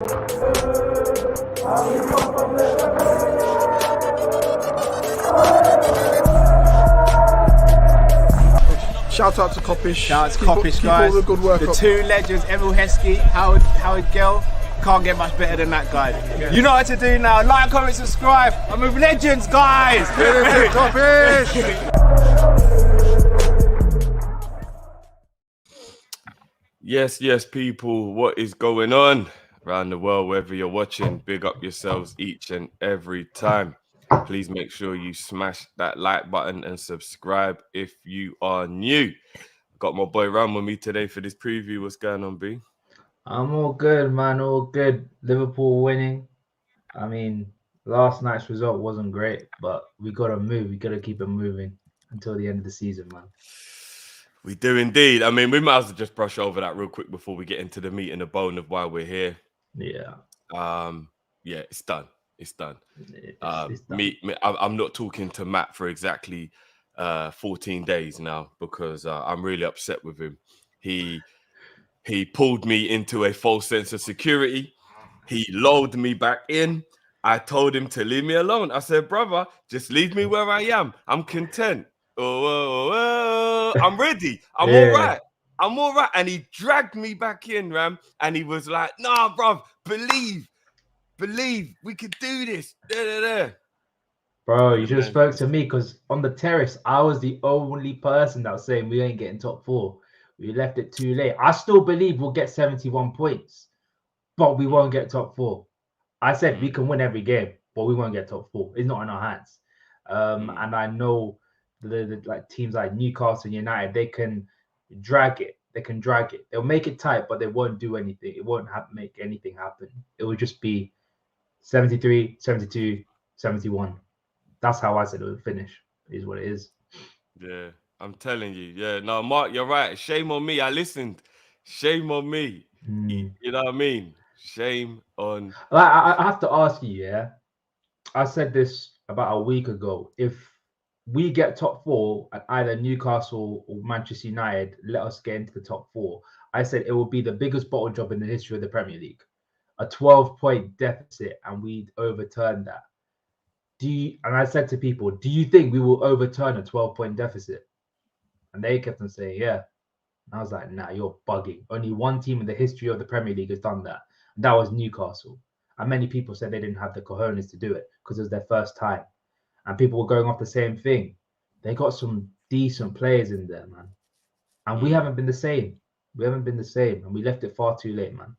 Shout out to Kop-Ish. Shout out to Kopish, guys. Keep all the good work the up. two legends, Emil Heskey, Howard Gill. Can't get much better than that, guys. Yeah. You know what to do now. Like, comment, subscribe. I'm with legends, guys. Kopish. Yes, people. What is going on around the world? Wherever you're watching, big up yourselves each and every time. Please make sure you smash that like button and subscribe if you are new. Got my boy Ram with me today for this preview. What's going on, B? I'm all good, man. All good. Liverpool winning. I mean, last night's result wasn't great, but we got to move. We got to keep it moving until the end of the season, man. We do indeed. I mean, we might as well just brush over that real quick before we get into the meat and the bone of why we're here. Yeah. Yeah, it's done. It's done. It's done. I'm not talking to Matt for exactly 14 days now because I'm really upset with him. He pulled me into a false sense of security. He lulled me back in. I told him to leave me alone. I said, brother, just leave me where I am. I'm content. I'm ready. I'm all right. I'm all right. And he dragged me back in, Ram. And he was like, nah, bruv, believe, we could do this. Bro, you should have spoke to me because on the terrace, I was the only person that was saying we ain't getting top four. We left it too late. I still believe we'll get 71 points, but we won't get top four. I said we can win every game, but we won't get top four. It's not in our hands. And I know the like teams like Newcastle and United, they can drag it. They'll make it tight, but they won't do anything. It won't make anything happen. It will just be 73, 72, 71. That's how I said it would finish. It is what it is. Yeah. I'm telling you. Yeah. No, Mark, you're right. Shame on me. I listened. Shame on me. You know what I mean? Shame on. I have to ask you, yeah. I said this about a week ago. If we get top four at either Newcastle or Manchester United, let us get into the top four. I said it will be the biggest bottle job in the history of the Premier League. A 12-point deficit, and we'd overturn that. And I said to people, do you think we will overturn a 12-point deficit? And they kept on saying, yeah. And I was like, nah, you're bugging. Only one team in the history of the Premier League has done that. And that was Newcastle. And many people said they didn't have the cojones to do it because it was their first time. And people were going off the same thing. They got some decent players in there, man. And we haven't been the same. And we left it far too late, man.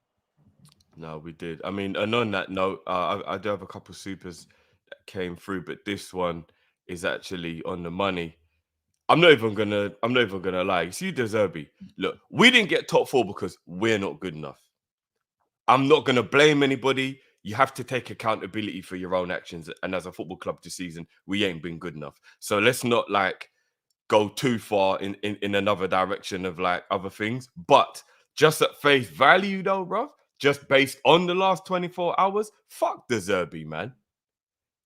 No, we did. I mean, and on that note, I do have a couple of supers that came through, but this one is actually on the money. I'm not even gonna lie. You see, De Zerbi, look, we didn't get top four because we're not good enough. I'm not gonna blame anybody. You have to take accountability for your own actions. And as a football club this season, we ain't been good enough. So let's not like go too far in another direction of like other things. But just at face value, though, bro, just based on the last 24 hours, fuck De Zerbi, man.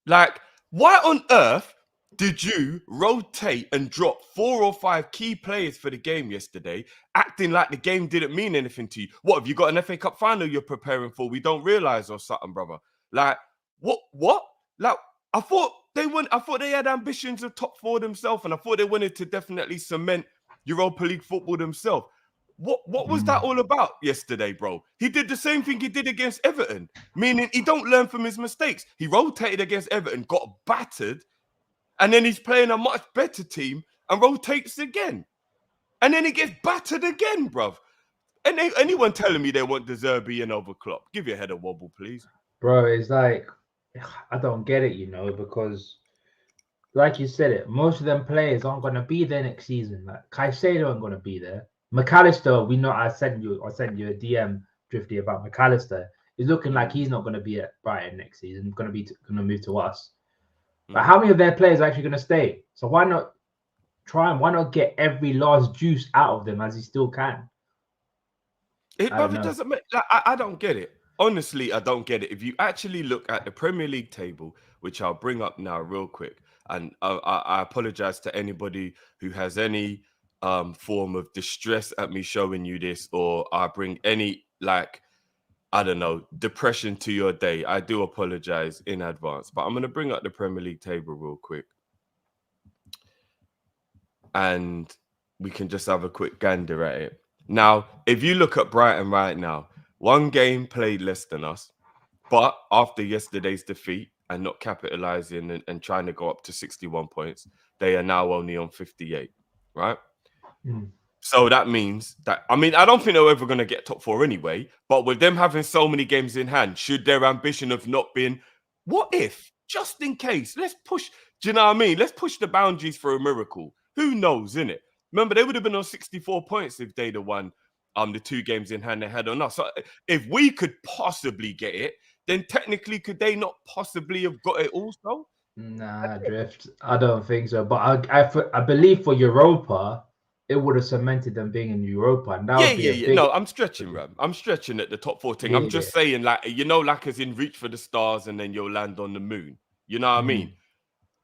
Like, why on earth did you rotate and drop 4 or 5 key players for the game yesterday, acting like the game didn't mean anything to you? What, have you got an FA Cup final you're preparing for? We don't realise or something, brother. Like, what? Like, I thought they had ambitions of top 4 themselves, and I thought they wanted to definitely cement Europa League football themselves. What was that all about yesterday, bro? He did the same thing he did against Everton, meaning he don't learn from his mistakes. He rotated against Everton, got battered, and then he's playing a much better team and rotates again. And then he gets battered again, bruv. And anyone telling me they want De Zerbi and over Klopp, give your head a wobble, please. Bro, it's like, I don't get it, because like you said it, most of them players aren't going to be there next season. Like Caicedo ain't going to be there. McAllister, we know I sent you a DM, Drifty, about McAllister. It's looking like he's not going to be at Brighton next season. Going to move to us. But how many of their players are actually going to stay? So why not why not get every last juice out of them as he still can? It doesn't make. Like, I don't get it. Honestly, I don't get it. If you actually look at the Premier League table, which I'll bring up now real quick, and I apologize to anybody who has any form of distress at me showing you this, or I bring any I don't know, depression to your day, I do apologize in advance. But I'm going to bring up the Premier League table real quick. And we can just have a quick gander at it. Now, if you look at Brighton right now, one game played less than us. But after yesterday's defeat and not capitalizing and trying to go up to 61 points, they are now only on 58, right? Mm. So that means that, I mean, I don't think they're ever going to get top four anyway, but with them having so many games in hand, should their ambition have not been, what if, just in case, let's push, do you know what I mean? Let's push the boundaries for a miracle. Who knows, innit? Remember, they would have been on 64 points if they'd have won the 2 games in hand they had on us. So if we could possibly get it, then technically could they not possibly have got it also? Nah, Drift. I don't think so. But I believe for Europa, it would have cemented them being in Europa. And that would be a big... No, I'm stretching, Ram. I'm stretching at the top 4 thing. I'm just saying, like, you know, like as in reach for the stars and then you'll land on the moon. You know what I mean?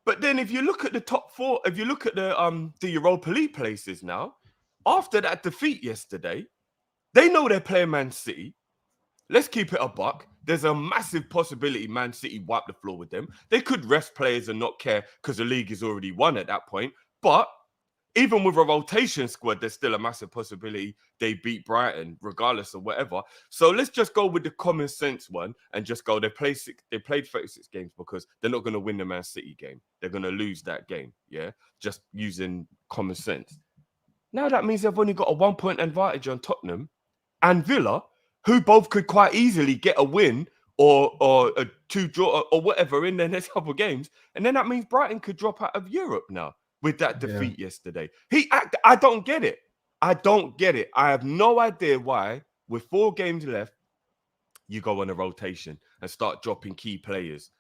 But then if you look at the top 4, if you look at the Europa League places now, after that defeat yesterday, they know they're playing Man City. Let's keep it a buck. There's a massive possibility Man City wipe the floor with them. They could rest players and not care because the league is already won at that point. But even with a rotation squad, there's still a massive possibility they beat Brighton, regardless of whatever. So let's just go with the common sense one and just go, they played 36 games because they're not going to win the Man City game. They're going to lose that game, yeah? Just using common sense. Now that means they've only got a 1-point advantage on Tottenham and Villa, who both could quite easily get a win or a 2 draw or whatever in their next couple of games. And then that means Brighton could drop out of Europe now with that defeat yesterday. I don't get it. I don't get it. I have no idea why, with 4 games left, you go on a rotation and start dropping key players.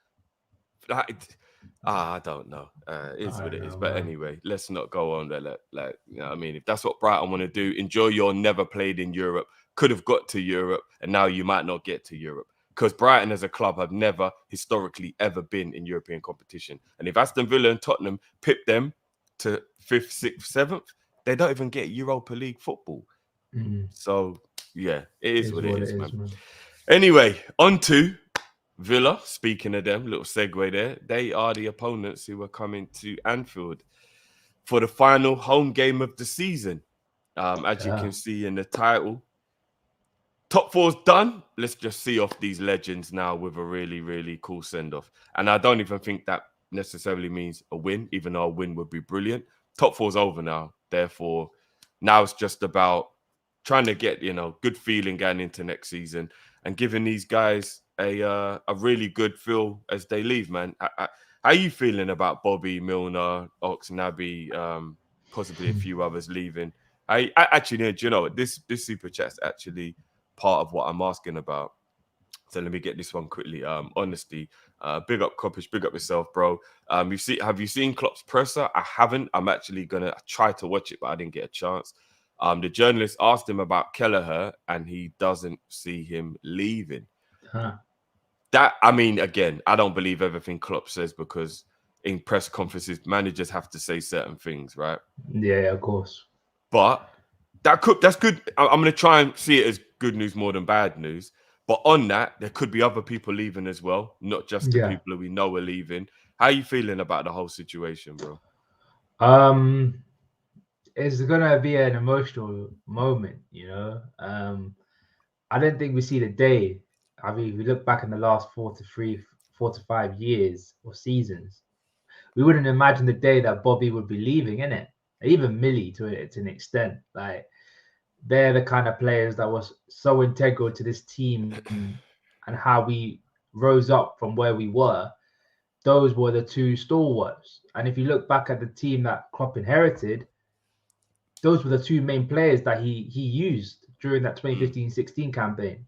I don't know. It is what it is. But anyway, let's not go on there. Like, you know what I mean? If that's what Brighton want to do, enjoy your never played in Europe. Could have got to Europe, and now you might not get to Europe. Because Brighton as a club have never historically ever been in European competition. And if Aston Villa and Tottenham pip them to 5th, 6th, 7th, they don't even get Europa League football. So, yeah, it is what it is, man. Anyway, on to Villa. Speaking of them, little segue there. They are the opponents who are coming to Anfield for the final home game of the season. As you can see in the title, top 4's done. Let's just see off these legends now with a really, really cool send-off. And I don't even think that necessarily means a win, even though a win would be brilliant. Top 4's over now. Therefore, now it's just about trying to get, you know, good feeling going into next season and giving these guys a really good feel as they leave, man. How are you feeling about Bobby, Milner, Ox, Naby, possibly a few others leaving? I actually, do you know, this super chat's actually part of what I'm asking about. So let me get this one quickly. Honesty, big up Kopish, big up yourself, bro. Have you seen Klopp's presser? I haven't. I'm actually gonna try to watch it, but I didn't get a chance. The journalist asked him about Kelleher, and he doesn't see him leaving. That, I mean, again, I don't believe everything Klopp says because in press conferences, managers have to say certain things, right? Yeah, of course. But that's good. I'm going to try and see it as good news more than bad news. But on that, there could be other people leaving as well, not just the people who we know are leaving. How are you feeling about the whole situation, bro? It's gonna be an emotional moment, you know. I don't think we see the day. I mean, if we look back in the last 4 to 5 years or seasons, we wouldn't imagine the day that Bobby would be leaving, innit? Even Millie to an extent. Like, they're the kind of players that was so integral to this team and how we rose up from where we were. Those were the 2 stalwarts. And if you look back at the team that Klopp inherited, those were the 2 main players that he used during that 2015-16 campaign.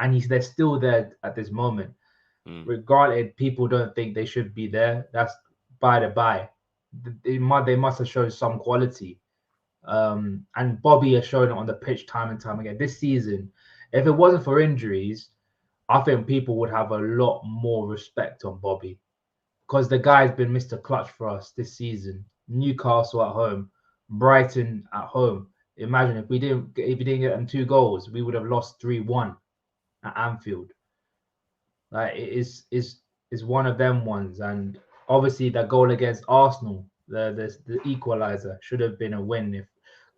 And they're still there at this moment. Regardless, people don't think they should be there. That's by the by. They must have shown some quality. And Bobby has shown it on the pitch time and time again. This season, if it wasn't for injuries, I think people would have a lot more respect on Bobby. Because the guy's been Mr. Clutch for us this season. Newcastle at home, Brighton at home. Imagine if we didn't get them 2 goals, we would have lost 3-1. at Anfield. Like it is one of them ones, and obviously that goal against Arsenal, the equalizer, should have been a win if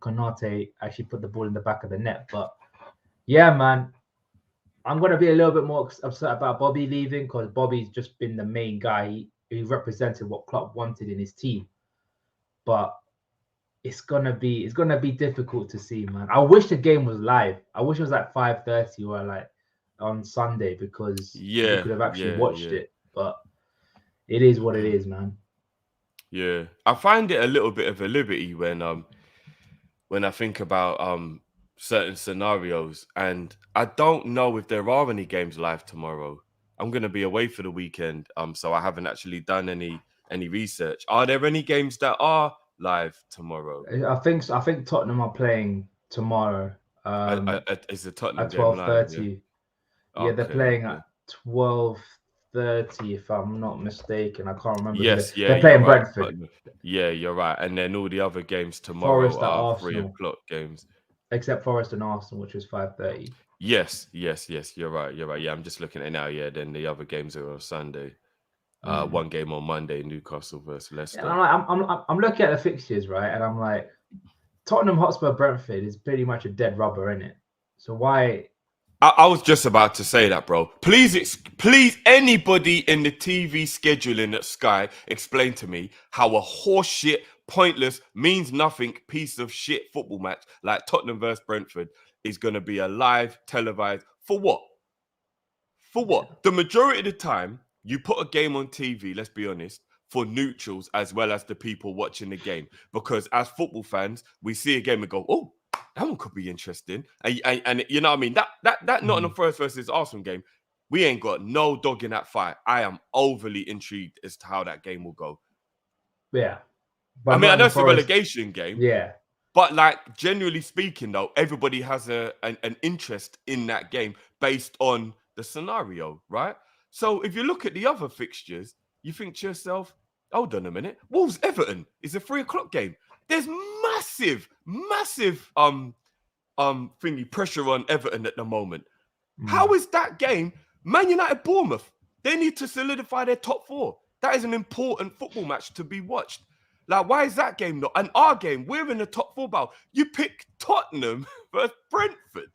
Konate actually put the ball in the back of the net. But yeah, man, I'm gonna be a little bit more upset about Bobby leaving because Bobby's just been the main guy. He represented what Klopp wanted in his team, but it's gonna be difficult to see, man. I wish the game was live. I wish it was like 5:30 or like on Sunday because you could have actually watched it. But it is what it is, man. Yeah, I find it a little bit of a liberty when I think about certain scenarios, and I don't know if there are any games live tomorrow. I'm gonna be away for the weekend, so I haven't actually done any research. Are there any games that are live tomorrow? I think Tottenham are playing tomorrow. Is the Tottenham At game live? 12:30. Yeah, they're playing at 12:30, if I'm not mistaken. I can't remember. Yes, they're playing Brentford. Tottenham. Yeah, you're right. And then all the other games tomorrow Forest at are Arsenal. 3:00 games. Except Forest and Arsenal, which is 5:30. Yes. You're right. Yeah, I'm just looking at it now. Yeah, then the other games are on Sunday. One game on Monday, Newcastle versus Leicester. Yeah, I'm looking at the fixtures, right? And I'm like, Tottenham Hotspur Brentford is pretty much a dead rubber, isn't it? So why? I was just about to say that, bro. Please, anybody in the TV scheduling at Sky, explain to me how a horseshit, pointless, means nothing piece of shit football match like Tottenham versus Brentford is going to be a live televised for what? For what? Yeah. The majority of the time, you put a game on TV, let's be honest, for neutrals as well as the people watching the game. Because as football fans, we see a game and go, oh, that one could be interesting. And you know what I mean? That Nottingham Forest versus Arsenal game, we ain't got no dog in that fight. I am overly intrigued as to how that game will go. Yeah. But I mean, I know it's a relegation game. Yeah. But like, generally speaking, though, everybody has an interest in that game based on the scenario, right? So if you look at the other fixtures, you think to yourself, hold on a minute, Wolves Everton is a 3:00 game. There's massive thingy pressure on Everton at the moment. How is that game? Man United Bournemouth, they need to solidify their top 4. That is an important football match to be watched. Like, why is that game not? And our game, we're in the top 4 battle. You pick Tottenham versus Brentford.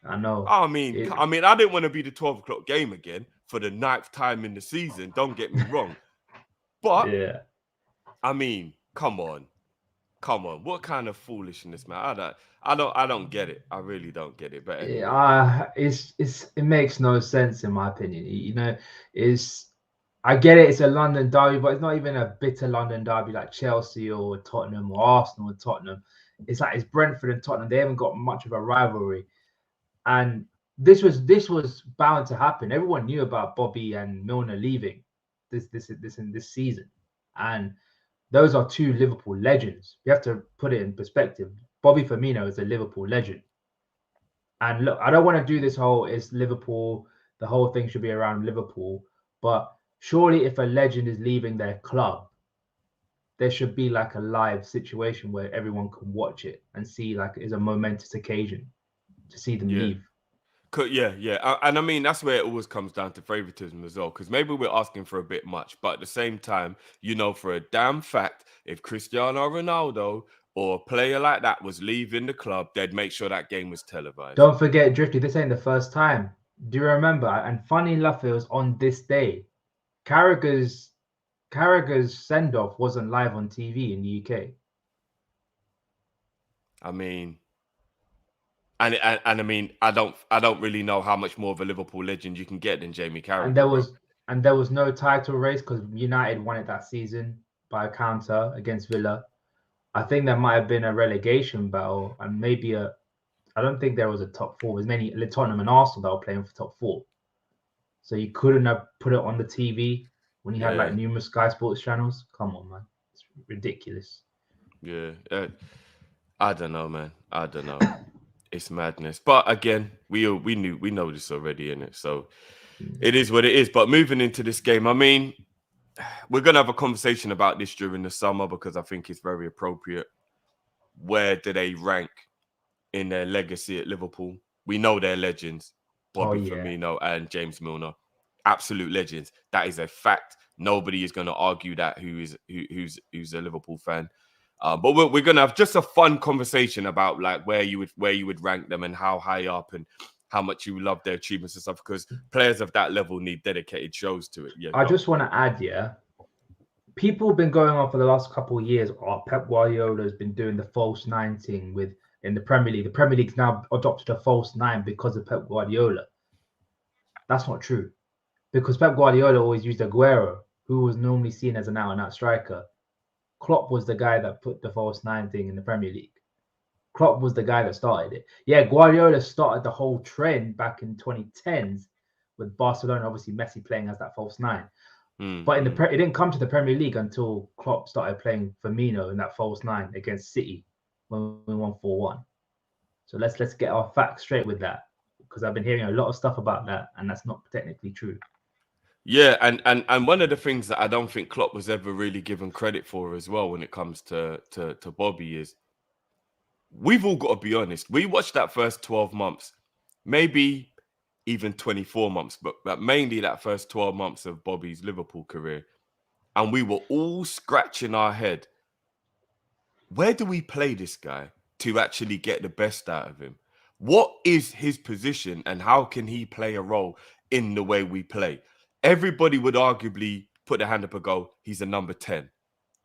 I know. I mean, I didn't want to be the 12:00 game again for the 9th time in the season. Don't get me wrong. But yeah, I mean, come on. What kind of foolishness, man? I don't get it. I really don't get it. But anyway. It makes no sense in my opinion. You know, I get it. It's a London derby, but it's not even a bitter London derby like Chelsea or Tottenham or Arsenal and Tottenham. It's like it's Brentford and Tottenham. They haven't got much of a rivalry, and this was bound to happen. Everyone knew about Bobby and Milner leaving this season, and those are 2 Liverpool legends. You have to put it in perspective. Bobby Firmino is a Liverpool legend, and look, I don't want to do this whole it's Liverpool. The whole thing should be around Liverpool, but surely if a legend is leaving their club, there should be like a live situation where everyone can watch it and see like it's a momentous occasion to see them leave. Yeah. And I mean, that's where it always comes down to favoritism as well, because maybe we're asking for a bit much, but at the same time, you know, for a damn fact, if Cristiano Ronaldo or a player like that was leaving the club, they'd make sure that game was televised. Don't forget, Drifty, this ain't the first time. Do you remember? And funny enough, it was on this day. Carragher's send-off wasn't live on TV in the UK. I mean, and I mean, I don't really know how much more of a Liverpool legend you can get than Jamie Carragher. And there was no title race because United won it that season by a counter against Villa. I think there might have been a relegation battle and maybe I don't think there was a top 4. There's many Tottenham and Arsenal that were playing for top 4. So you couldn't have put it on the TV when you had like numerous Sky Sports channels. Come on, man. It's ridiculous. Yeah. I don't know, man. I don't know. It's madness. But again, we know this already, innit? So it is what it is. But moving into this game, I mean, we're going to have a conversation about this during the summer because I think it's very appropriate. Where do they rank in their legacy at Liverpool? We know they're legends. Bobby Firmino and James Milner. Absolute legends. That is a fact. Nobody is going to argue that who's a Liverpool fan. But we're going to have just a fun conversation about like where you would rank them and how high up and how much you love their achievements and stuff, because players of that level need dedicated shows to it. Yeah, I just want to add, people have been going on for the last couple of years. Pep Guardiola has been doing the false nine thing in the Premier League. The Premier League's now adopted a false nine because of Pep Guardiola. That's not true, because Pep Guardiola always used Aguero, who was normally seen as an out-and-out striker. Klopp was the guy that put the false nine thing in the Premier League. Klopp was the guy that started it. Yeah, Guardiola started the whole trend back in 2010s with Barcelona, obviously Messi playing as that false nine. But it didn't come to the Premier League until Klopp started playing Firmino in that false nine against City when we won 4-1. So let's get our facts straight with that, because I've been hearing a lot of stuff about that, and that's not technically true. Yeah, and one of the things that I don't think Klopp was ever really given credit for as well when it comes to Bobby is, we've all got to be honest. We watched that first 12 months, maybe even 24 months, but mainly that first 12 months of Bobby's Liverpool career. And we were all scratching our head. Where do we play this guy to actually get the best out of him? What is his position and how can he play a role in the way we play? Everybody would arguably put their hand up and go, he's a number 10.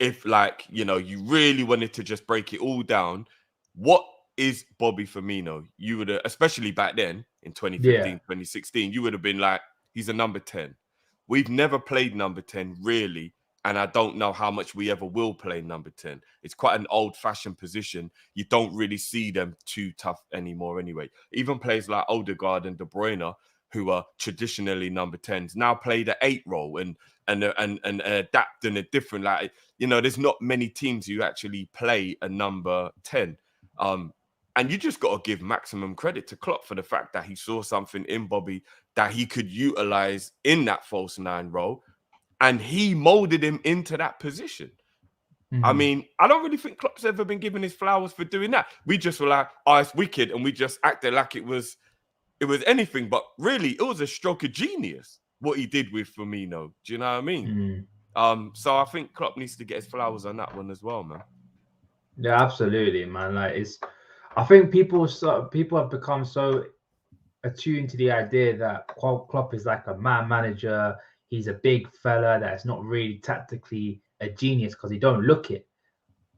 If like, you really wanted to just break it all down, what is Bobby Firmino? You would have, especially back then in 2015, 2016, you would have been like, he's a number 10. We've never played number 10 really. And I don't know how much we ever will play number 10. It's quite an old-fashioned position. You don't really see them too tough anymore anyway. Even players like Odegaard and De Bruyne, who are traditionally number 10s, now play the 8 role and adapt in a different, there's not many teams who actually play a number 10. And you just got to give maximum credit to Klopp for the fact that he saw something in Bobby that he could utilize in that false 9 role. And he molded him into that position. I mean, I don't really think Klopp's ever been given his flowers for doing that. We just were like, oh, it's wicked. And we just acted like it was anything. But really, it was a stroke of genius, what he did with Firmino. Do you know what I mean? So I think Klopp needs to get his flowers on that one as well, man. Yeah, absolutely, man. I think people have become so attuned to the idea that Klopp is like a man manager. He's a big fella that's not really tactically a genius because he don't look it.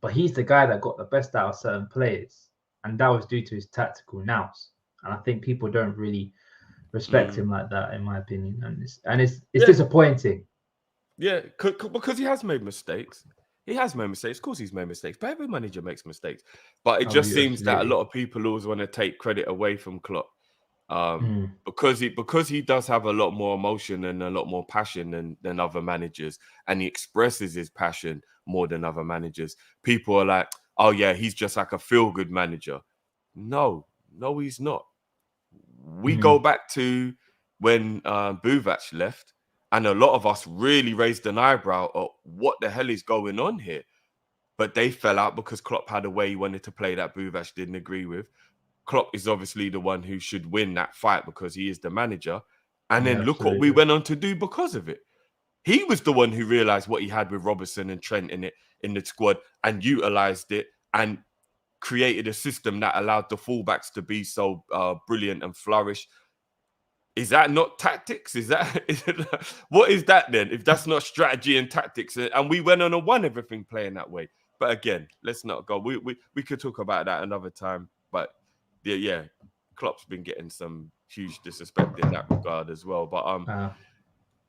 But he's the guy that got the best out of certain players. And that was due to his tactical nous. And I think people don't really respect him like that, in my opinion. And it's disappointing. Yeah, because he has made mistakes. He has made mistakes. Of course he's made mistakes. But every manager makes mistakes. But it just seems that a lot of people always want to take credit away from Klopp. Because he does have a lot more emotion and a lot more passion than other managers, and he expresses his passion more than other managers. People are like, oh yeah, he's just like a feel-good manager. No, he's not. We go back to when Buvac left, and a lot of us really raised an eyebrow at what the hell is going on here. But they fell out because Klopp had a way he wanted to play that Buvac didn't agree with. Klopp is obviously the one who should win that fight because he is the manager. And then look what we went on to do because of it. He was the one who realized what he had with Robertson and Trent in the squad and utilized it and created a system that allowed the fullbacks to be so brilliant and flourish. Is that not tactics? What is that then? If that's not strategy and tactics, and we went on and won everything playing that way. But again, let's not go. We could talk about that another time. But yeah, Klopp's been getting some huge disrespect in that regard as well. But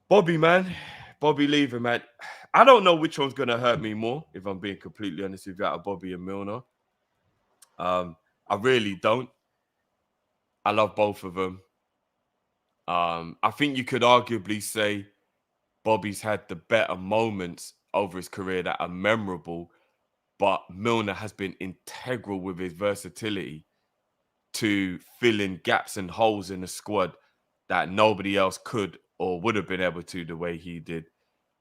Bobby leaving, man. I don't know which one's gonna hurt me more, if I'm being completely honest with you, out of Bobby and Milner. I really don't. I love both of them. I think you could arguably say Bobby's had the better moments over his career that are memorable, but Milner has been integral with his versatility to fill in gaps and holes in the squad that nobody else could or would have been able to the way he did.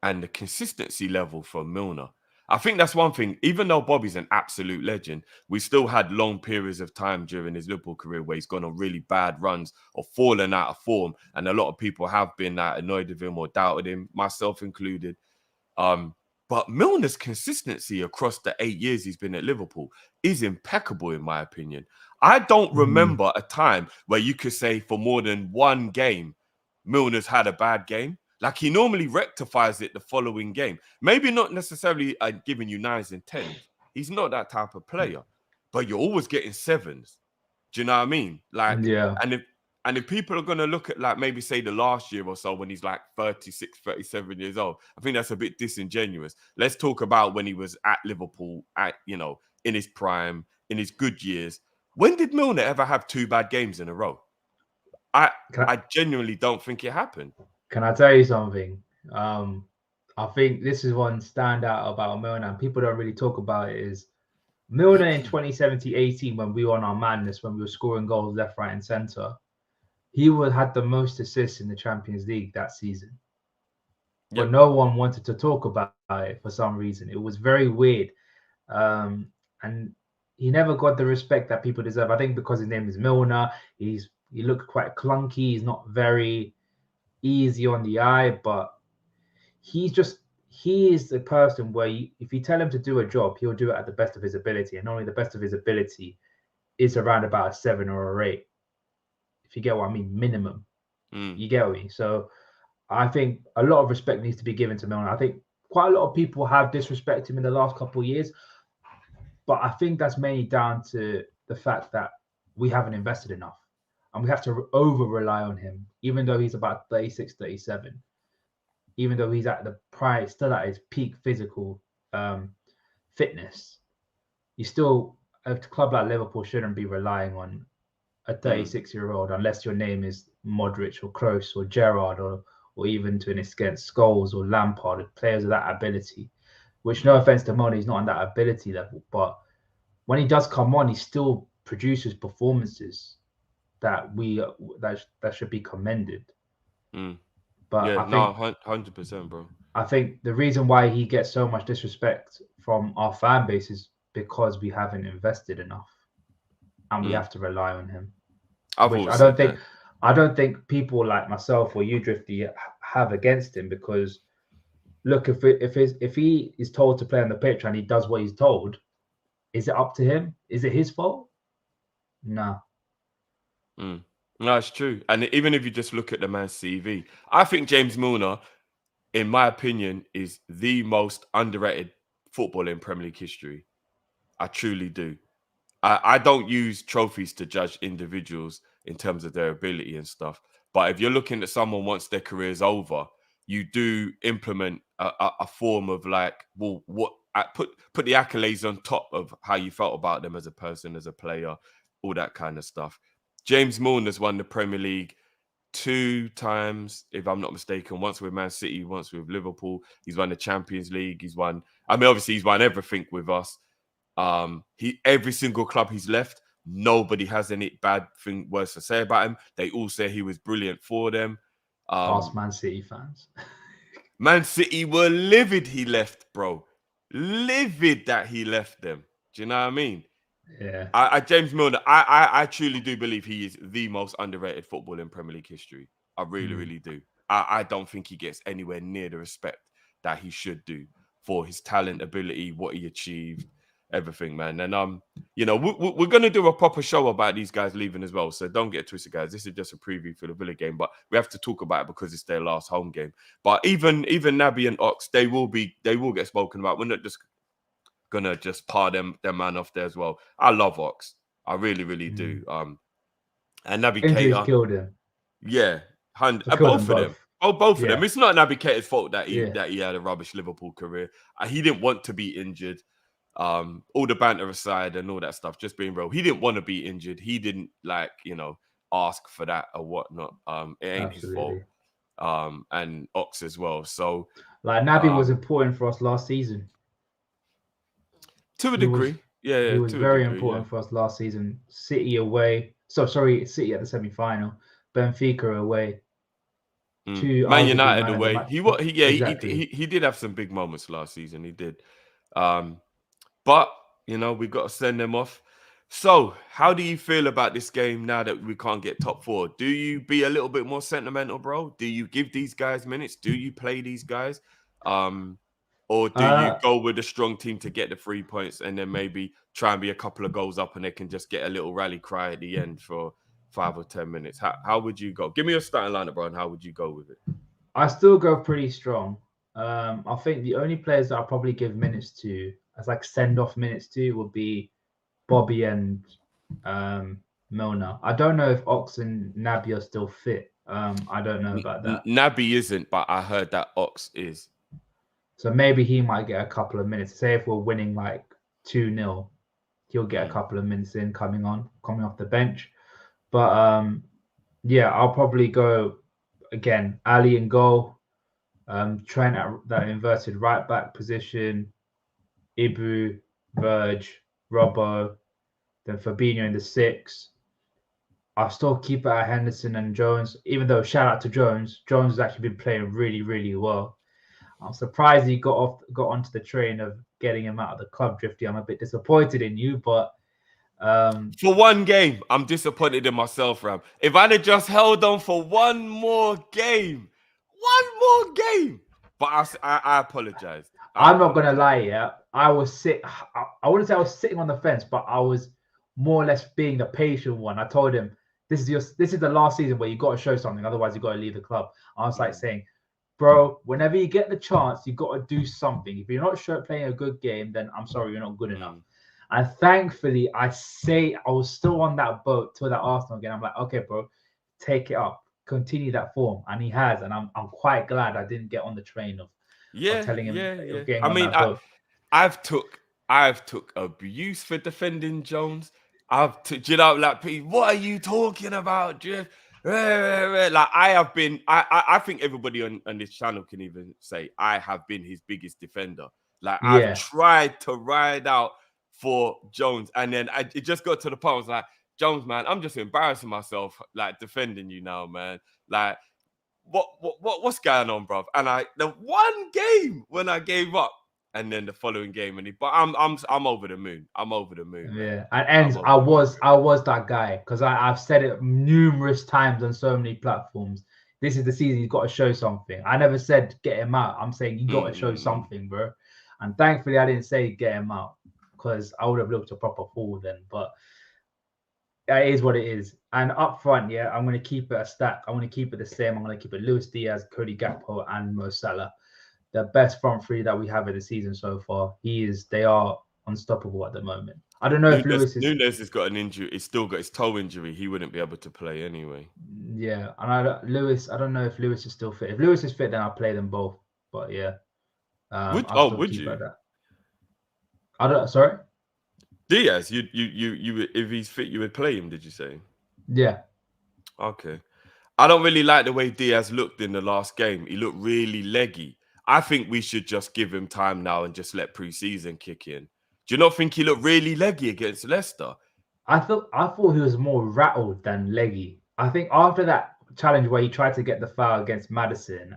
And the consistency level for Milner. I think that's one thing. Even though Bobby's an absolute legend, we still had long periods of time during his Liverpool career where he's gone on really bad runs or fallen out of form. And a lot of people have been annoyed with him or doubted him, myself included. But Milner's consistency across the 8 years he's been at Liverpool is impeccable, in my opinion. I don't remember a time where you could say for more than one game, Milner's had a bad game. Like, he normally rectifies it the following game. Maybe not necessarily giving you 9s and 10s. He's not that type of player. But you're always getting 7s. Do you know what I mean? Like, Yeah. And if people are going to look at, like, maybe say the last year or so when he's like 36, 37 years old, I think that's a bit disingenuous. Let's talk about when he was at Liverpool, in his prime, in his good years. When did Milner ever have 2 bad games in a row? I genuinely don't think it happened. Can I tell you something? I think this is one standout about Milner, and people don't really talk about it, is Milner in 2017-18, when we were on our madness, when we were scoring goals left, right, and centre. He had the most assists in the Champions League that season. But no one wanted to talk about it for some reason. It was very weird. And he never got the respect that people deserve. I think because his name is Milner, he looked quite clunky. He's not very easy on the eye, but he is the person where if you tell him to do a job, he'll do it at the best of his ability. And only the best of his ability is around about a 7 or a 8. If you get what I mean, minimum. You get me? So I think a lot of respect needs to be given to Milner. I think quite a lot of people have disrespected him in the last couple of years, but I think that's mainly down to the fact that we haven't invested enough, and we have to over-rely on him, even though he's about 36, 37, even though he's at the prime, still at his peak physical fitness. A club like Liverpool shouldn't be relying on a 36-year-old unless your name is Modric or Kroos or Gerrard or even to an extent Scholes or Lampard, players of that ability, which, no offense to Milner, he's not on that ability level, but when he does come on, he still produces performances that should be commended. But yeah, I think 100%, bro. I think the reason why he gets so much disrespect from our fan base is because we haven't invested enough, and we have to rely on him. I don't think people like myself or you, Drifty, have against him, because look, if he is told to play on the pitch and he does what he's told, is it up to him? Is it his fault? No. No, it's true. And even if you just look at the man's CV, I think James Milner, in my opinion, is the most underrated footballer in Premier League history. I truly do. I don't use trophies to judge individuals in terms of their ability and stuff. But if you're looking at someone once their career is over, you do implement a form of like, well, put the accolades on top of how you felt about them as a person, as a player, all that kind of stuff. James Milner's won the Premier League 2 times, if I'm not mistaken. Once with Man City, once with Liverpool. He's won the Champions League. Obviously he's won everything with us. Every single club he's left, nobody has any bad words to say about him. They all say he was brilliant for them. Ask Man City fans. Man City were livid he left, bro. Livid that he left them. Do you know what I mean? Yeah. James Milner, I truly do believe he is the most underrated footballer in Premier League history. I really, really do. I don't think he gets anywhere near the respect that he should do for his talent, ability, what he achieved, everything, man. And we're gonna do a proper show about these guys leaving as well. So don't get twisted, guys. This is just a preview for the Villa game, but we have to talk about it because it's their last home game. But even Naby and Ox, they will get spoken about. We're not just gonna just par them man off there as well. I love Ox. I really, really do. And Naby Keita killed him. Yeah, both of them. Both of them. It's not Naby Keita's fault that he had a rubbish Liverpool career. He didn't want to be injured. All the banter aside and all that stuff, just being real, he didn't want to be injured. He didn't ask for that or whatnot. It ain't his fault. And Ox as well. So Naby was important for us last season. To a degree. He was very important for us last season. City away. City at the semi-final. Benfica away. Man United away. He did have some big moments last season. He did. But we've got to send them off. So, how do you feel about this game now that we can't get top four? Do you be a little bit more sentimental, bro? Do you give these guys minutes? Do you play these guys? Or do you go with a strong team to get the 3 points and then maybe try and be a couple of goals up and they can just get a little rally cry at the end for 5 or 10 minutes? How would you go? Give me your starting lineup, bro, and how would you go with it? I still go pretty strong. I think the only players that I'll probably give minutes to, as like send-off minutes to, would be Bobby and Milner. I don't know if Ox and Naby are still fit. I don't know about that. Naby isn't, but I heard that Ox is. So maybe he might get a couple of minutes. Say if we're winning like 2-0, he'll get a couple of minutes in coming off the bench. But yeah, I'll probably go again, Ali in goal, Trent at that inverted right back position, Ibu, Verge, Robbo, then Fabinho in the 6. I'll still keep it at Henderson and Jones, even though shout out to Jones. Jones has actually been playing really, really well. I'm surprised he got onto the train of getting him out of the club, Drifty. I'm a bit disappointed in you, but for one game, I'm disappointed in myself, Ram. If I'd have just held on for one more game. But I apologize. I'm not gonna lie, yeah. I was I wouldn't say I was sitting on the fence, but I was more or less being the patient one. I told him this is the last season where you got to show something, otherwise you got to leave the club. I was like saying, bro, whenever you get the chance, you got to do something. If you're not playing a good game, then I'm sorry, you're not good enough. And thankfully, I was still on that boat till that Arsenal game. I'm like, okay, bro, take it up, continue that form, and he has. And I'm quite glad I didn't get on the train of telling him. Yeah. I mean, I've took abuse for defending Jones. What are you talking about, Jeff? Like I have been, I think everybody on this channel can even say I have been his biggest defender. Like I've tried to ride out for Jones, and then it just got to the point. I was like, Jones, man, I'm just embarrassing myself, like defending you now, man. Like, what's going on, bro? And the one game when I gave up, and then the following game, but I'm over the moon. I'm over the moon. Yeah, and I was that guy because I've said it numerous times on so many platforms. This is the season he's got to show something. I never said get him out. I'm saying you got to show something, bro. And thankfully, I didn't say get him out because I would have looked a proper fool then. But it is what it is. And up front, yeah, I'm going to keep it a stack. I'm going to keep it the same. I'm going to keep it Luis Diaz, Cody Gakpo, and Mo Salah. The best front three that we have in the season so far. They are unstoppable at the moment. I don't know if Nunes has got an injury. He's still got his toe injury. He wouldn't be able to play anyway. Yeah, and I don't know if Lewis is still fit. If Lewis is fit, then I'll play them both. But yeah, would you? Sorry. Diaz, you if he's fit, you would play him. Did you say? Yeah. Okay. I don't really like the way Diaz looked in the last game. He looked really leggy. I think we should just give him time now and just let pre-season kick in. Do you not think he looked really leggy against Leicester? I thought he was more rattled than leggy. I think after that challenge where he tried to get the foul against Maddison,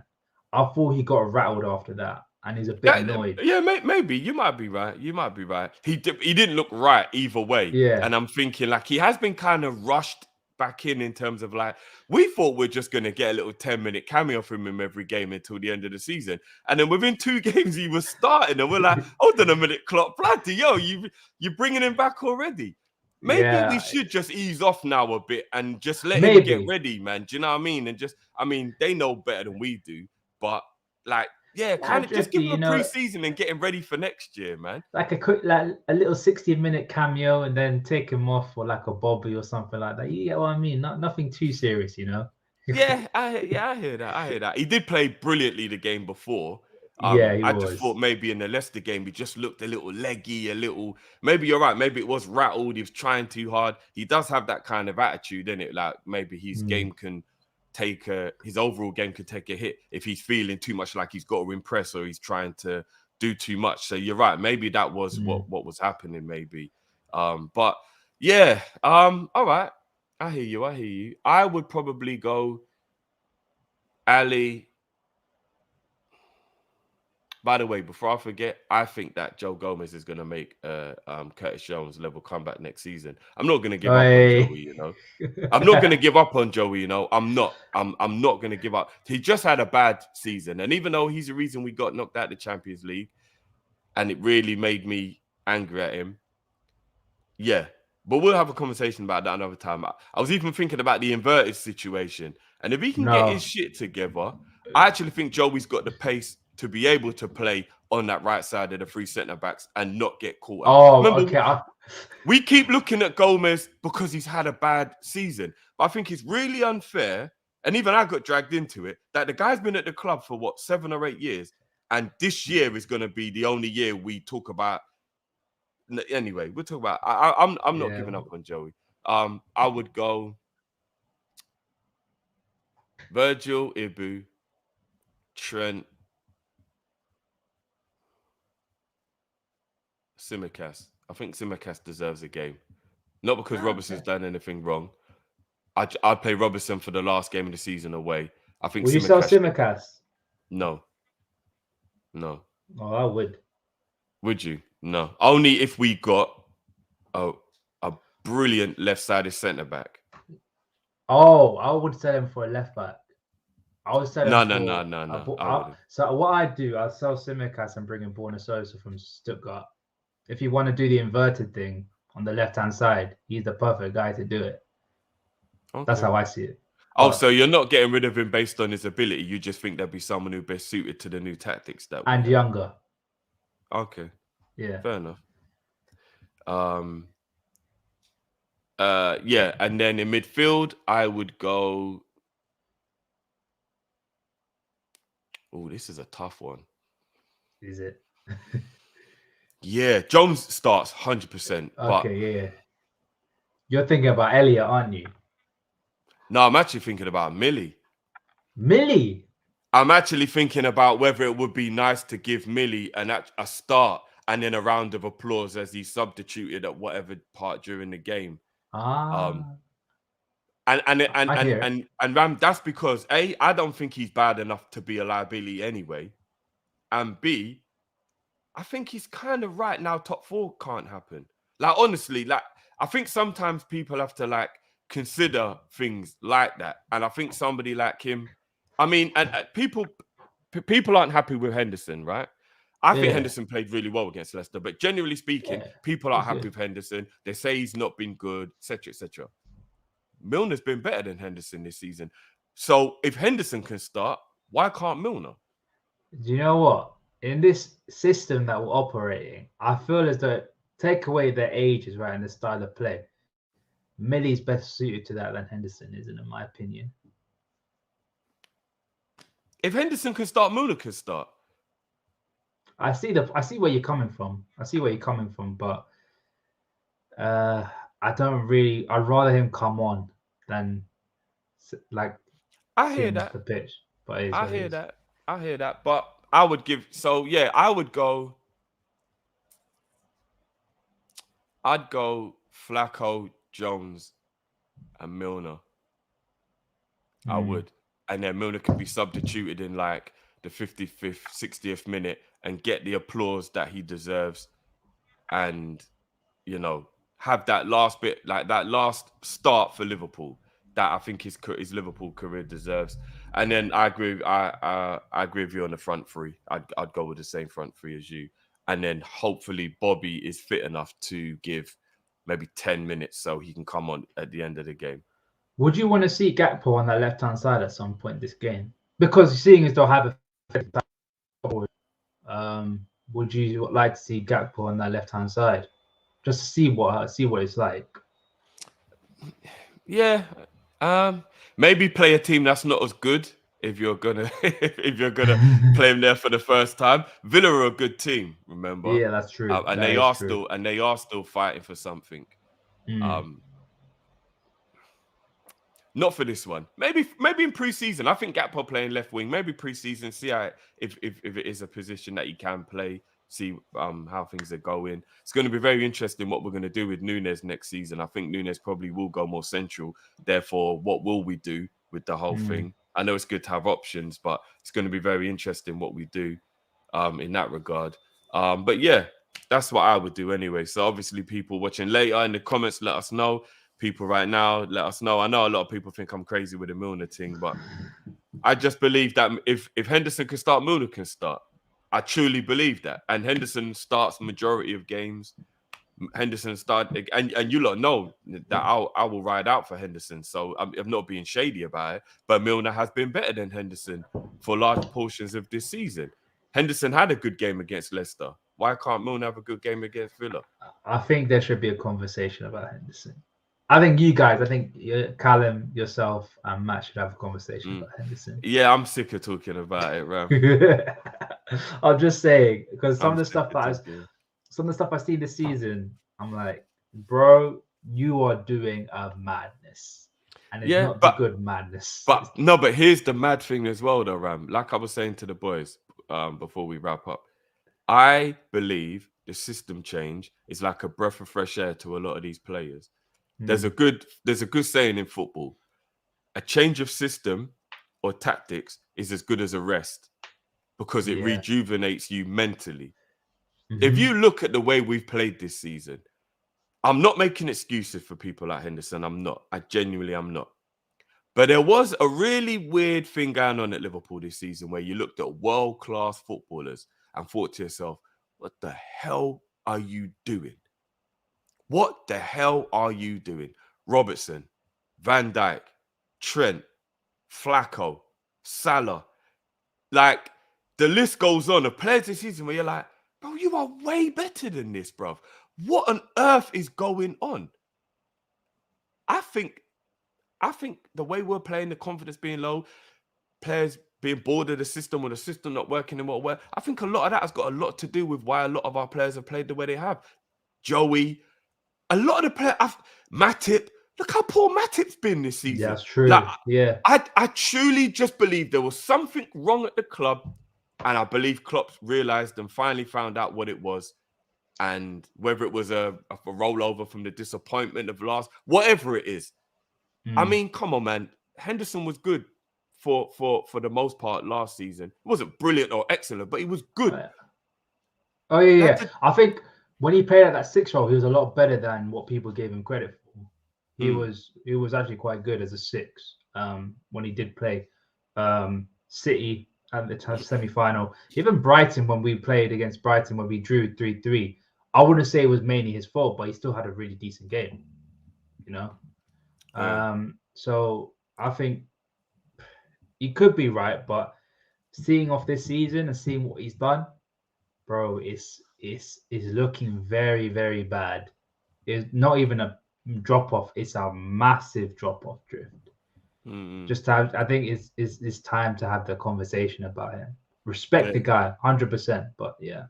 I thought he got rattled after that, and he's a bit annoyed. Yeah, maybe you might be right. He didn't look right either way. Yeah, and I'm thinking like he has been kind of rushed back in terms of like we thought we're just going to get a little 10-minute cameo from him every game until the end of the season, and then within 2 games he was starting and we're like, hold on a minute, Klopp, bloody you bringing him back already. Maybe we should just ease off now a bit and just let him get ready, man. Do you know what I mean? And they know better than we do, but like kind of just give him a pre-season and get him ready for next year, man. Like a little 60-minute cameo and then take him off for like a Bobby or something like that. You get what I mean? Nothing too serious, you know? I hear that. He did play brilliantly the game before. I just thought maybe in the Leicester game he just looked a little leggy, maybe you're right, maybe it was rattled, he was trying too hard. He does have that kind of attitude, innit? Like maybe his game can his overall game could take a hit if he's feeling too much like he's got to impress or he's trying to do too much. So you're right, maybe that was what was happening, maybe. But yeah, all right. I hear you. I would probably go Ali. by the way, before I forget, I think that Joe Gomez is going to make Curtis Jones level comeback next season. I'm not going to give up on Joey, you know. I'm not going to give up on Joey, you know. I'm not going to give up. He just had a bad season, and even though he's the reason we got knocked out of the Champions League, and it really made me angry at him. Yeah, but we'll have a conversation about that another time. I was even thinking about the inverted situation, and if he can get his shit together, I actually think Joey's got the pace to be able to play on that right side of the three centre backs and not get caught out. Oh, Remember, okay. we keep looking at Gomez because he's had a bad season, but I think it's really unfair, and even I got dragged into it, that the guy's been at the club for what, 7 or 8 years, and this year is going to be the only year we talk about. Anyway, we'll talk about. I'm not giving up on Joey. I would go Virgil, Ibu, Trent, Tsimikas. I think Tsimikas deserves a game, not because Robertson's done anything wrong. I'd play Robertson for the last game of the season away. I think. Will you sell Tsimikas? No. Oh, I would. Would you? No. Only if we got a brilliant left-sided centre back. Oh, I would sell him for a left back. I would sell him. No. So what I do, I'll sell Tsimikas and bring in Borna Sosa from Stuttgart. If you want to do the inverted thing on the left-hand side, he's the perfect guy to do it. Okay. That's how I see it. Oh, so you're not getting rid of him based on his ability. You just think there'd be someone who best suited to the new tactics that we and have. Younger. Okay. Yeah. Fair enough. Yeah, and then in midfield, I would go. Oh, this is a tough one. Is it? Yeah, Jones starts 100%. Okay, yeah. You're thinking about Elliot, aren't you? No, I'm actually thinking about Millie. Millie? I'm actually thinking about whether it would be nice to give Millie a start and then a round of applause as he substituted at whatever part during the game. And Ram, that's because A, I don't think he's bad enough to be a liability anyway. And B, I think he's kind of right now. Top 4 can't happen. Like, honestly, like, I think sometimes people have to like consider things like that. And I think somebody like him, I mean, and people aren't happy with Henderson, right? I think Henderson played really well against Leicester, but generally speaking, people are happy with Henderson. They say he's not been good, etc., etc. Milner's been better than Henderson this season. So if Henderson can start, why can't Milner? Do you know what? In this system that we're operating, I feel as though take away their ages, right, and the style of play. Millie's best suited to that than Henderson is, in my opinion. If Henderson can start, Milner can start. I see where you're coming from. But I don't really. I'd rather him come on than like. I hear that. The pitch, but I hear that. But I would give. So yeah, I would go. I'd go Flacco, Jones, and Milner. I would, and then Milner could be substituted in like the 55th, 60th minute and get the applause that he deserves, and you know, have that last bit, like that last start for Liverpool that I think his Liverpool career deserves. And then I agree. I agree with you on the front three. I'd go with the same front three as you. And then hopefully Bobby is fit enough to give maybe 10 minutes so he can come on at the end of the game. Would you want to see Gakpo on that left-hand side at some point this game? Because seeing as though have would you like to see Gakpo on that left-hand side? Just to see what it's like. Yeah. Maybe play a team that's not as good if you're gonna play him there for the first time. Villa are a good team, remember? Yeah, that's true. And they are still fighting for something. Not for this one. Maybe in pre-season. I think Gakpo playing left wing. Maybe pre-season. See how if it is a position that he can play. See how things are going. It's going to be very interesting what we're going to do with Nunes next season. I think Nunes probably will go more central. Therefore, what will we do with the whole thing? I know it's good to have options, but it's going to be very interesting what we do. in that regard. But yeah, that's what I would do anyway. So obviously, people watching later in the comments, let us know. People right now, let us know. I know a lot of people think I'm crazy with the Milner thing, but I just believe that if Henderson can start, Milner can start. I truly believe that. And Henderson starts majority of games. Henderson started, and you lot know that I will ride out for Henderson. So I'm not being shady about it, but Milner has been better than Henderson for large portions of this season. Henderson had a good game against Leicester. Why can't Milner have a good game against Villa? I think there should be a conversation about Henderson. I think you guys, Callum, yourself, and Matt should have a conversation about Henderson. Yeah, I'm sick of talking about it, Ram. I'm just saying, because some of the stuff I see this season, I'm like, bro, you are doing a madness. And it's not the good madness. But here's the mad thing as well, though, Ram. Like I was saying to the boys before we wrap up, I believe the system change is like a breath of fresh air to a lot of these players. There's a good saying in football: a change of system or tactics is as good as a rest, because it rejuvenates you mentally. If you look at the way we've played this season, I'm not making excuses for people like Henderson. I'm not. I genuinely am not. But there was a really weird thing going on at Liverpool this season where you looked at world-class footballers and thought to yourself, what the hell are you doing? What the hell are you doing? Robertson, Van Dijk, Trent, Flacco, Salah. Like, the list goes on of players this season where you're like, bro, you are way better than this, bro. What on earth is going on? I think the way we're playing, the confidence being low, players being bored of the system or the system not working in what way, I think a lot of that has got a lot to do with why a lot of our players have played the way they have. Joey, a lot of the players, Matip, look how poor Matip's been this season. Yeah, that's true. Like, yeah. I truly just believe there was something wrong at the club, and I believe Klopp realised and finally found out what it was. And whether it was a rollover from the disappointment of last, whatever it is. I mean, come on, man. Henderson was good for the most part last season. It wasn't brilliant or excellent, but he was good. Oh, yeah. I think when he played at that 6 role, he was a lot better than what people gave him credit for. He was actually quite good as a 6 when he did play City at the semi-final. Even Brighton, when we played against Brighton, when we drew 3-3, I wouldn't say it was mainly his fault, but he still had a really decent game, you know? So I think he could be right, but seeing off this season and seeing what he's done, bro, is looking very, very bad. It's not even a drop off; it's a massive drop off drift. Just to have, I think it's time to have the conversation about him. Respect the guy, 100%. But yeah.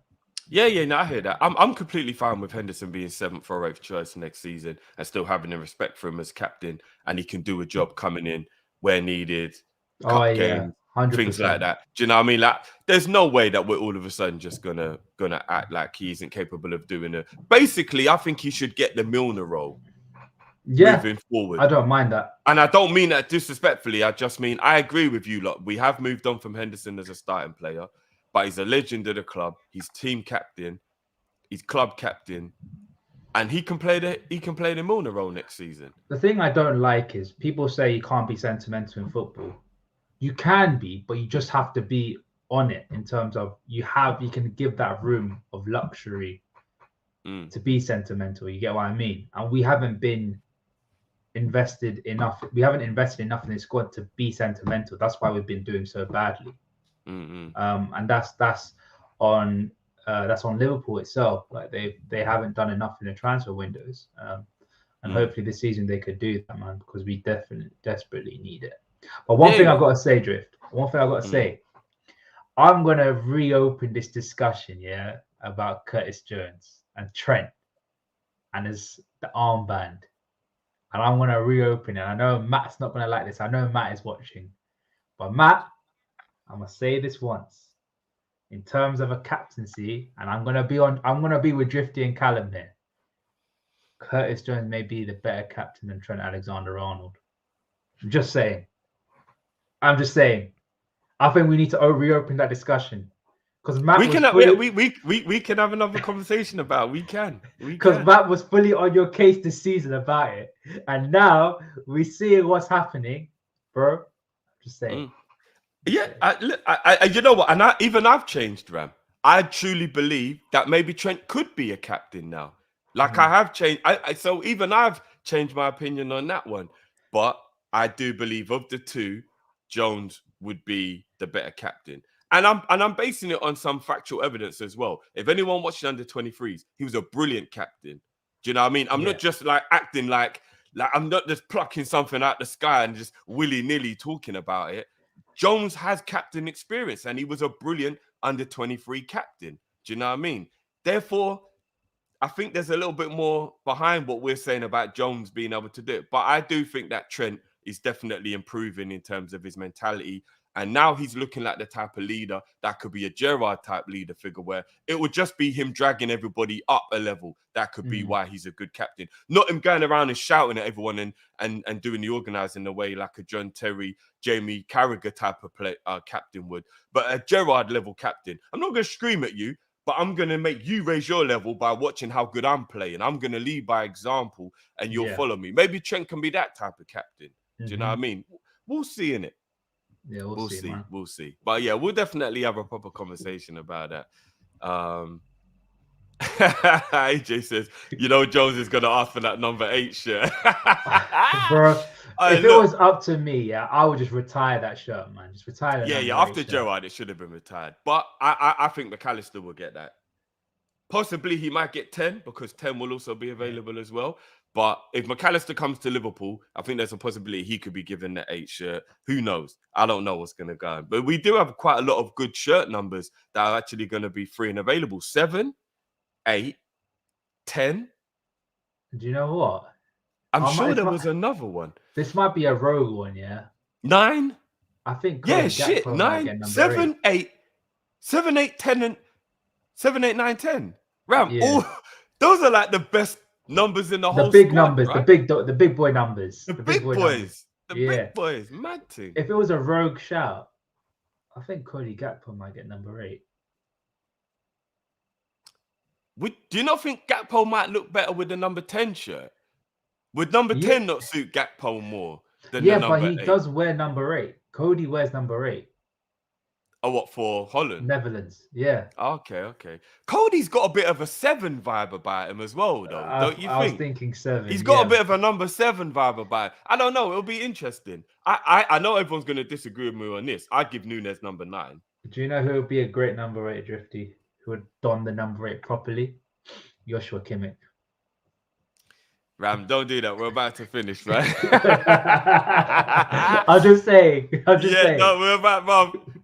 Yeah, no, I hear that. I'm completely fine with Henderson being 7th or 8th choice next season and still having the respect for him as captain, and he can do a job coming in where needed, games, 100%. things like that. Do you know what I mean? Like, there's no way that we're all of a sudden just gonna act like he isn't capable of doing it. Basically, I think he should get the Milner role. Moving forward. I don't mind that. And I don't mean that disrespectfully. I just mean I agree with you lot. We have moved on from Henderson as a starting player, but he's a legend of the club. He's team captain. He's club captain. And he can play the Milner role next season. The thing I don't like is people say you can't be sentimental in football. You can be, but you just have to be on it in terms of you can give that room of luxury to be sentimental. You get what I mean? And we haven't invested enough in the squad to be sentimental. That's why we've been doing so badly. And that's on Liverpool itself. Like they haven't done enough in the transfer windows. And hopefully this season they could do that, man, because we desperately need it. But one thing I've got to say, Drift. I'm gonna reopen this discussion, about Curtis Jones and Trent and the armband. And I'm going to reopen it. I know Matt's not going to like this. I know Matt is watching. But Matt, I'm going to say this once. In terms of a captaincy, and I'm going to be with Drifty and Callum here. Curtis Jones may be the better captain than Trent Alexander-Arnold. I'm just saying. I think we need to reopen that discussion. Because Matt We was can have, fully, we can have another conversation about it. We can. Matt was fully on your case this season about it, and now we see what's happening, bro. Just saying. Yeah, you know what? And I've changed, Ram. I truly believe that maybe Trent could be a captain now. Like I have changed. So even I've changed my opinion on that one. But I do believe of the two, Jones would be the better captain. And I'm basing it on some factual evidence as well. If anyone watched under 23s, he was a brilliant captain. Do you know what I mean? I'm not just like acting like I'm not just plucking something out the sky and just willy-nilly talking about it. Jones has captain experience and he was a brilliant under 23 captain. Do you know what I mean? Therefore, I think there's a little bit more behind what we're saying about Jones being able to do it. But I do think that Trent is definitely improving in terms of his mentality. And now he's looking like the type of leader that could be a Gerrard type leader figure where it would just be him dragging everybody up a level. That could be why he's a good captain. Not him going around and shouting at everyone and doing the organising the way like a John Terry, Jamie Carragher type of captain would, but a Gerrard level captain. I'm not going to scream at you, but I'm going to make you raise your level by watching how good I'm playing. I'm going to lead by example and you'll follow me. Maybe Trent can be that type of captain. Do you know what I mean? We'll see in it. Yeah, we'll see, man. We'll see. But yeah, we'll definitely have a proper conversation about that. AJ says, you know, Jones is going to ask for that number 8 shirt. Bro, if it was up to me, I would just retire that shirt, man. Just retire the Yeah. number After 8 shirt. Gerrard, it should have been retired. But I think McAllister will get that. Possibly he might get 10 because 10 will also be available as well. But if McAllister comes to Liverpool, I think there's a possibility he could be given the 8 shirt. Who knows? I don't know what's going to go on. But we do have quite a lot of good shirt numbers that are actually going to be free and available. 7, 8, 10. Do you know what? I'm sure there was another one. This might be a rogue one, yeah? 9. I think Yeah, Cody shit. Gakpo might get 9, number 7, 8. 7, 8, 10, and 7, 8, 9, 10. Ram, all those are like the best numbers in the whole big squad, numbers, right? the big boy numbers. The big boys. Numbers. Big boys. Mad thing. If it was a rogue shout, I think Cody Gakpo might get number 8. Do you not think Gakpo might look better with the number 10 shirt? Would number 10 not suit Gakpo more than the number 8? But he does wear number 8. Cody wears number 8. Oh, what, for Holland? Netherlands, yeah. Okay. Cody's got a bit of a 7 vibe about him as well, though, don't you think? I was thinking 7. He's got a bit of a number 7 vibe about it. I don't know. It'll be interesting. I know everyone's going to disagree with me on this. I'd give Nunes number 9. Do you know who would be a great number 8, Drifty? Who would don the number 8 properly? Joshua Kimmich. Ram, don't do that. We're about to finish, right? I'm just saying. No, we're about,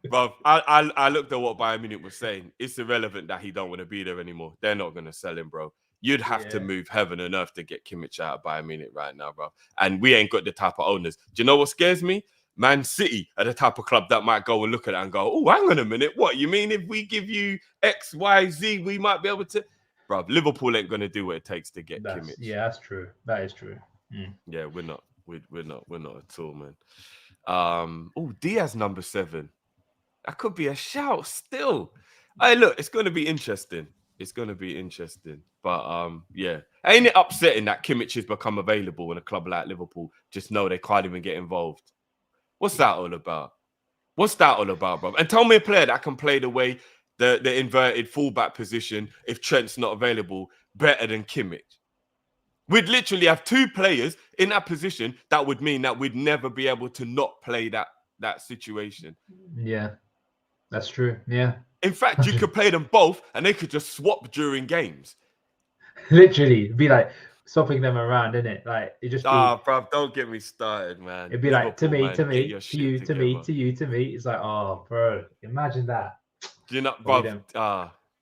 bruv. I looked at what Bayern Munich was saying. It's irrelevant that he don't want to be there anymore. They're not going to sell him, bro. You'd have to move heaven and earth to get Kimmich out of Bayern Munich right now, bro. And we ain't got the type of owners. Do you know what scares me? Man City are the type of club that might go and look at it and go, oh, hang on a minute. What, you mean if we give you X, Y, Z, we might be able to... Bro, Liverpool ain't going to do what it takes to get Kimmich. Yeah, that's true. That is true. Yeah, we're not at all, man. Diaz number 7. That could be a shout still. Hey, look, it's going to be interesting. But yeah, ain't it upsetting that Kimmich has become available in a club like Liverpool? Just know they can't even get involved. What's that all about? Bro? And tell me a player that can play the way the inverted fullback position if Trent's not available better than Kimmich. We'd literally have 2 players in that position. That would mean that we'd never be able to not play that situation. Yeah, that's true. Yeah. In fact, you could play them both and they could just swap during games. Literally, it'd be like swapping them around, innit? Like it just bro, don't get me started, man. It'd be Liverpool, like to me, to you, to me, to you, to me. It's like, oh, bro, imagine that. Do you know, bro?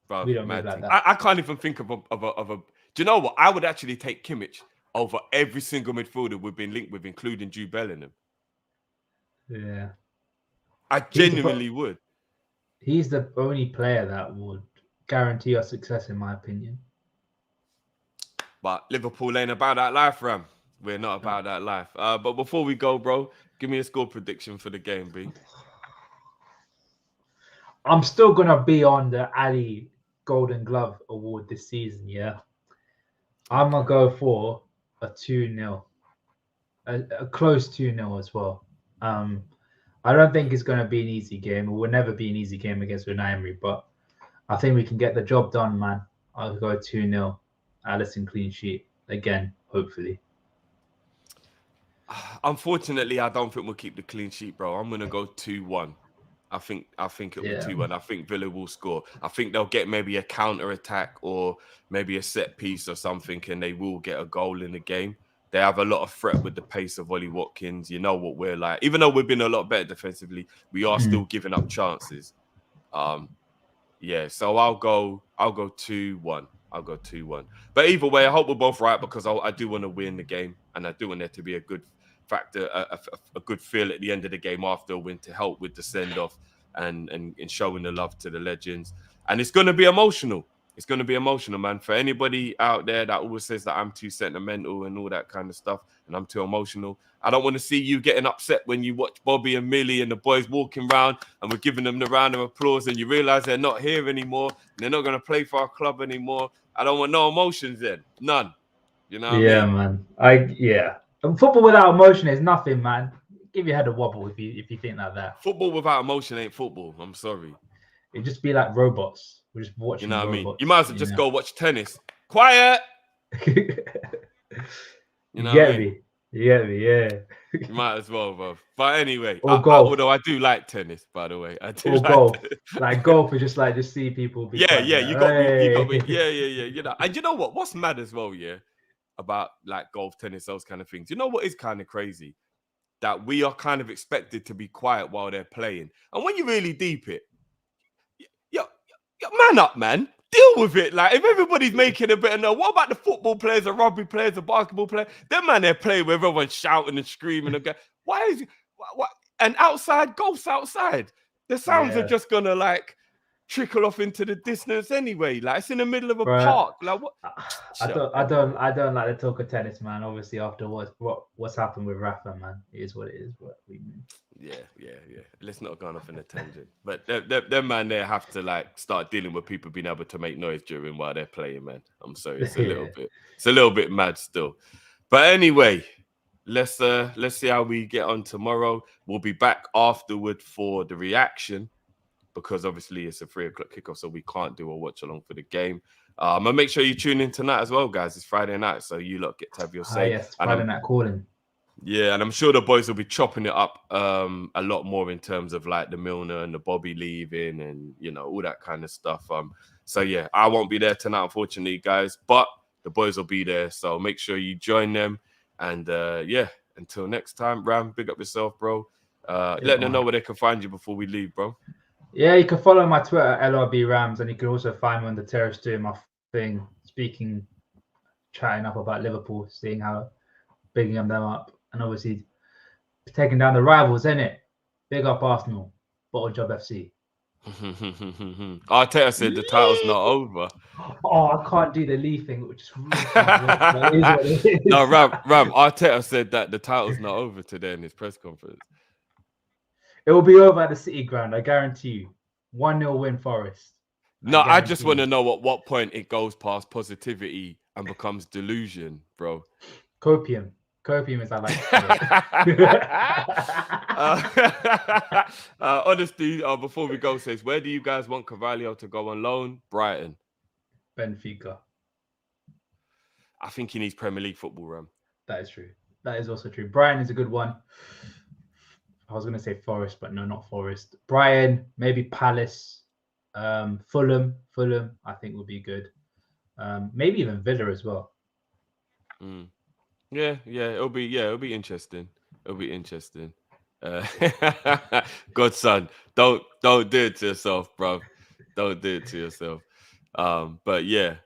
Bro, we don't like that. I can't even think of a. Do you know what? I would actually take Kimmich over every single midfielder we've been linked with, including Jude Bellingham. Yeah, I genuinely would. He's the only player that would guarantee us success, in my opinion. But Liverpool ain't about that life, Ram. We're not about that life. But before we go, bro, give me a score prediction for the game, B. I'm still gonna be on the Ali Golden Glove Award this season. Yeah, I'm gonna go for a 2-0, a close 2-0 as well. I don't think it's gonna be an easy game. It will never be an easy game against Unai Emery, but I think we can get the job done, man. I'll go 2-0. Alisson clean sheet again, hopefully. Unfortunately, I don't think we'll keep the clean sheet, bro. I'm gonna go 2-1. I think it'll be 2-1. I think Villa will score. I think they'll get maybe a counter attack or maybe a set piece or something, and they will get a goal in the game. They have a lot of threat with the pace of Ollie Watkins. You know what we're like. Even though we've been a lot better defensively, we are still giving up chances. Yeah, so I'll go 2-1. I'll go 2-1. But either way, I hope we're both right because I do want to win the game, and I do want there to be a good factor, a good feel at the end of the game after a win to help with the send off and showing the love to the legends. And it's going to be emotional. It's going to be emotional, man. For anybody out there that always says that I'm too sentimental and all that kind of stuff, and I'm too emotional, I don't want to see you getting upset when you watch Bobby and Millie and the boys walking around and we're giving them the round of applause and you realize they're not here anymore and they're not going to play for our club anymore. I don't want no emotions then. None. You know what I mean? Man. And football without emotion is nothing, man. Give your head a wobble if you think like that. Football without emotion ain't football. I'm sorry. It'd just be like robots. We're just watching. You know what robots, I mean? You might as well just go watch tennis. Quiet. You know get me? You get me? Yeah. You might as well, bro. But anyway, golf. Although I do like tennis, by the way, I do like golf. Like golf is just like see people. You got me. Yeah. You know, and you know what? What's mad as well, yeah, about like golf, tennis, those kind of things. You know what is kind of crazy? That we are kind of expected to be quiet while they're playing, and when you really deep it, man up, man. Deal with it. Like, if everybody's making a bit of noise, what about the football players, the rugby players, the basketball players? Them man, they're playing with everyone shouting and screaming. And why is it? What? And outside, golf's outside. The sounds are just gonna like trickle off into the distance anyway. Like, it's in the middle of a park. Like, what? I don't like the talk of tennis, man. Obviously, after what's happened with Rafa, man, it is what it is. What we mean. Yeah. Let's not go off in a tangent. But them man there have to like start dealing with people being able to make noise during while they're playing, man. I'm sorry, it's a little bit mad still. But anyway, let's see how we get on tomorrow. We'll be back afterward for the reaction because obviously it's a 3:00 kickoff, so we can't do a watch along for the game. And make sure you tune in tonight as well, guys. It's Friday night, so you lot get to have your say. Yes, Friday night calling. Yeah, and I'm sure the boys will be chopping it up a lot more in terms of like the Milner and the Bobby leaving and, you know, all that kind of stuff. So, yeah, I won't be there tonight, unfortunately, guys, but the boys will be there. So make sure you join them. And, yeah, until next time, Ram, big up yourself, bro. Let them know where they can find you before we leave, bro. Yeah, you can follow my Twitter, LRB Rams, and you can also find me on the terrace doing my thing, chatting up about Liverpool, seeing how bigging them up. And obviously taking down the rivals, innit? Big up Arsenal, Bottle Job FC. Arteta said the title's not over. Oh, I can't do the Lee thing, which is really No, Ram, Arteta said that the title's not over today in his press conference. It will be over at the City Ground, I guarantee you. 1-0 win Forest. No, I just want to know at what point it goes past positivity and becomes delusion, bro. Copium is I like. Honestly, before we go, says, where do you guys want Carvalho to go on loan? Brighton. Benfica. I think he needs Premier League football, Ram. That is true. That is also true. Brighton is a good one. I was going to say Forest, but no, not Forest. Brighton, maybe Palace. Fulham, I think would be good. Maybe even Villa as well. Yeah, it'll be interesting. It'll be interesting. Godson, don't do it to yourself, bro. Don't do it to yourself. But yeah,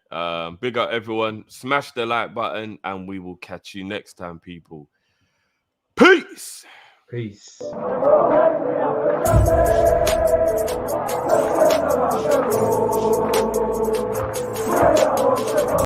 big up everyone. Smash the like button, and we will catch you next time, people. Peace.